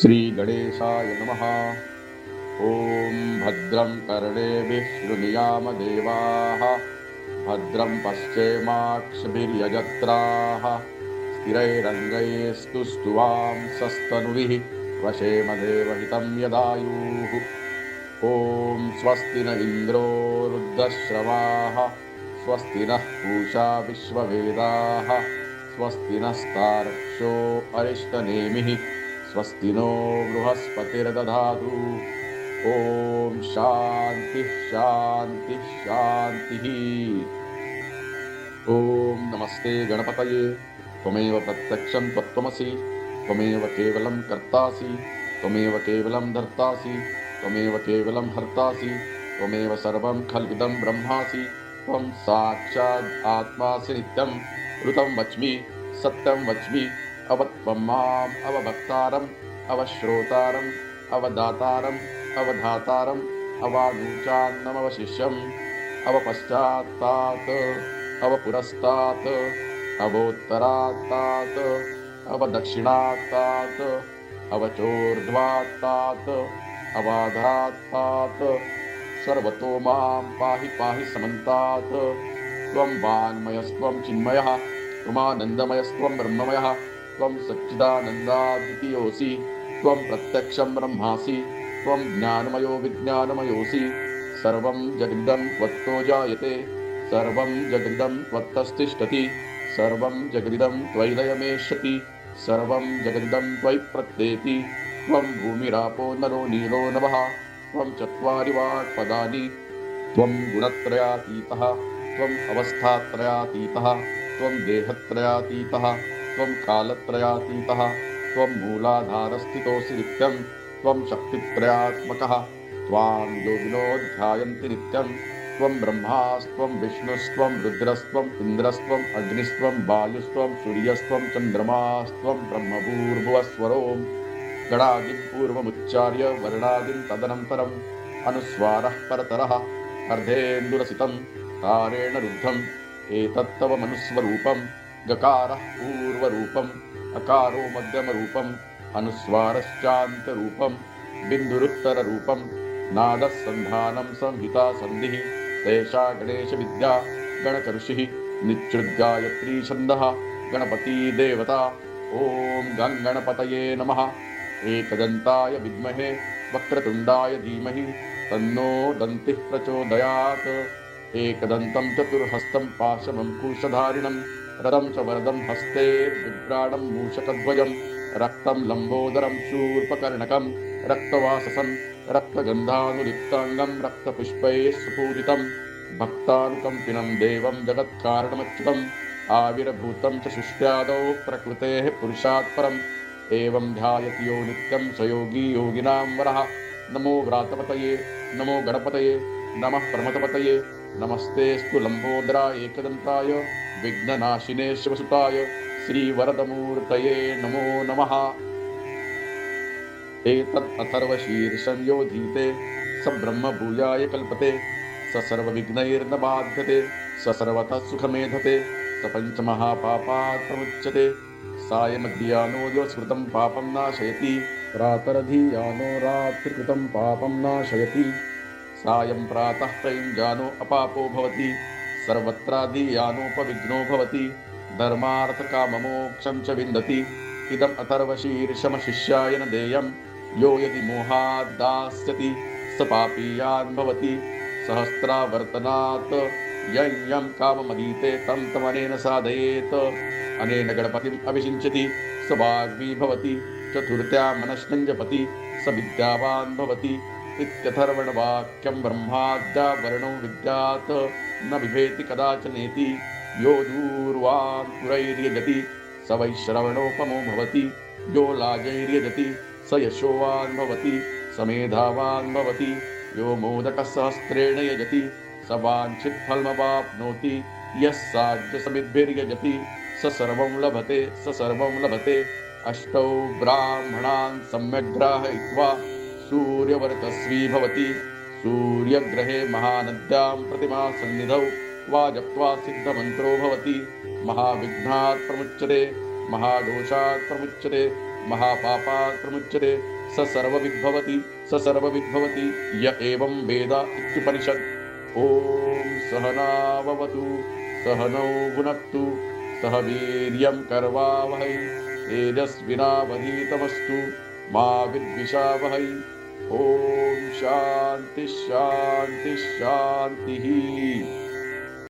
श्री गणेशाय नमः। ॐ भद्रं कर्णेभिः शृणुयामदेवाः, भद्रं पश्येमाक्षभिर्यजत्राः, स्थिरैरङ्गैस्तुष्ट्वां सस्तनुभिः वशेमदेवहितं यदायुः। ॐ स्वस्ति न इन्द्रो वृद्धश्रवाः, स्वस्ति नः पूषा विश्ववेदाः, स्वस्ति नस्तार्क्ष्यो अरिष्टनेमिः, स्वस्ति नो बृहस्पतिर्दधातु। ॐ शान्तिः शान्तिः शान्तिः। ॐ नमस्ते गणपतये। त्वमेव प्रत्यक्षं त्वत्त्वमसि, त्वमेव केवलं कर्तासि, त्वमेव केवलं धर्तासि, त्वमेव केवलं हर्तासि, त्वमेव सर्वं खल्विदं ब्रह्मासि। त्वं साक्षात् आत्मासि नित्यं ऋतं वच्मि सत्यं वच्मि। अवत्वं माम् अवभक्तारम् अवश्रोतारम् अवदातारम् अवधातारम् अवानूचान्नमवशिष्यम् अवपश्चात्तात् अवपुरस्तात् अवोत्तरात्तात् अवदक्षिणात्तात् अवचोर्ध्वात्तात् अवाधात्तात् सर्वतो मां पाहि पाहि समन्तात्। त्वं वाङ्मयस्त्वं चिन्मयः, त्वमानन्दमयस्त्वं ब्रह्ममयः, त्वं सच्चिदानन्दाद्वितीयोऽसि, त्वं प्रत्यक्षं ब्रह्मासि, त्वं ज्ञानमयो विज्ञानमयोऽसि। सर्वं जगदिदं त्वत्तो जायते, सर्वं जगदिदं त्वत्तस्तिष्ठति, सर्वं जगदिदं त्वयि लयमेष्यति, सर्वं जगदिदं त्वयि प्रत्येति। त्वं भूमिरापो नरो नीलो नभः, त्वं चत्वारि वाक्पदानि, त्वं गुणत्रयातीतः, त्वम् अवस्थात्रयातीतः, त्वं देहत्रयातीतः, त्वं कालत्रयातीतः, त्वं मूलाधारस्थितोऽसि नित्यं, त्वं शक्तित्रयात्मकः। त्वां योगिनो ध्यायन्ति नित्यं। त्वं ब्रह्मास्त्वं विष्णुस्त्वं रुद्रस्त्वम् इन्द्रस्त्वम् अग्निस्त्वं वायुस्त्वं सूर्यस्त्वं चन्द्रमास्त्वं ब्रह्मभूर्भुवस्वरों गणादिं पूर्वमुच्चार्य वर्णादिं तदनन्तरम् अनुस्वारः परतरः अर्धेन्दुरसितं तारेण रुद्धम्। एतत्तव मनुस्वरूपं गकारः पूर्वरूपम्, अकारो मध्यमरूपम्, अनुस्वारश्चान्तरूपं, बिन्दुरुत्तररूपं, नादः सन्धानं संहिता सन्धिः। तेषा गणेशविद्या गणकऋषिः, निच्युद्गायत्री छन्दः, गणपती देवता। ॐ गङ्गणपतये नमः। एकदन्ताय विद्महे वक्रतुण्डाय धीमहि, तन्नो दन्तिः प्रचोदयात्। एकदन्तं चतुर्हस्तं पाशमङ्कुशधारिणं, रदं च वरदं हस्ते बिभ्राणं मूषकध्वजं, रक्तं लम्बोदरं शूर्पकर्णकं, रक्तवाससं रक्तगन्धानुलिप्ताङ्गं, रक्तपुष्पैः सुपूजितं, भक्तानुकम्पिनं देवं जगत्कारणमच्युतम्, आविर्भूतं च सृष्ट्यादौ प्रकृतेः पुरुषात् परम्। एवं ध्यायति यो नित्यं स योगी योगिनां वरः। नमो व्रातपतये नमो गणपतये नमः प्रमथपतये। नमस्तेऽस्तु लम्बोदराय एकदन्ताय विघ्ननाशिने शिवसुताय श्रीवरदमूर्तये नमो नमः। एतत् अथर्वशीर्षं यो धीते स ब्रह्मभूयाय कल्पते, स सर्वविघ्नैर्न बाध्यते, स सर्वतः सुखमेधते, स पञ्चमहापापात् प्रमुच्यते। सायमध्याह्नो दिवसकृतं पापं नाशयति, प्रातरधियानो रात्रिकृतं पापं नाशयति। सायं प्रातः प्रयुञ्जानो अपापो भवति, सर्वत्राधियानोपविघ्नो भवति, धर्मार्थकाममोक्षं च विन्दति। इदम् अथर्वशीर्षमशिष्याय न देयं, यो यदि मोहात् दास्यति स पापीयान् भवति। सहस्रावर्तनात् यं काममदीते तं तमनेन साधयेत्, अनेन गणपतिम् अभिषिञ्चति स वाग्मी भवति। चतुर्थ्या मनश्चं जपति स विद्यावान् भवति। इत्यथर्वणवाक्यं ब्रह्माद्यावरणो विद्यात् न बिभेति कदाचनेति। यो दूर्वां पुरैर्यजति स वैश्रवणोपमो भवति, यो लाजैर्यजति स यशोवान् भवति, स मेधावान् भवति। यो मोदकसहस्रेण यजति स वाञ्छितफलमवाप्नोति, यः साध्यसमिद्भिर्यजति स सर्वं लभते स सर्वं लभते। अष्टौ ब्राह्मणान् सम्यग्ग्राहयित्वा सूर्यवर्चस्वी भवति। सूर्यग्रहे महानद्यां प्रतिमासन्निधौ वा जप्त्वा सिद्धमन्त्रो भवति। महाविघ्नात् प्रमुच्यते महादोषात् प्रमुच्यते। महापापात्रमुच्यते स सर्वविद्भवति स सर्वविद्भवति य एवं वेद इत्युपनिषत्। ॐ सहनाववतु सहनौ भुनक्तु सह वीर्यं करवावहै तेजस्विनावधीतमस्तु मा विद्विषावहै। ॐ शान्ति शान्ति शान्तिः।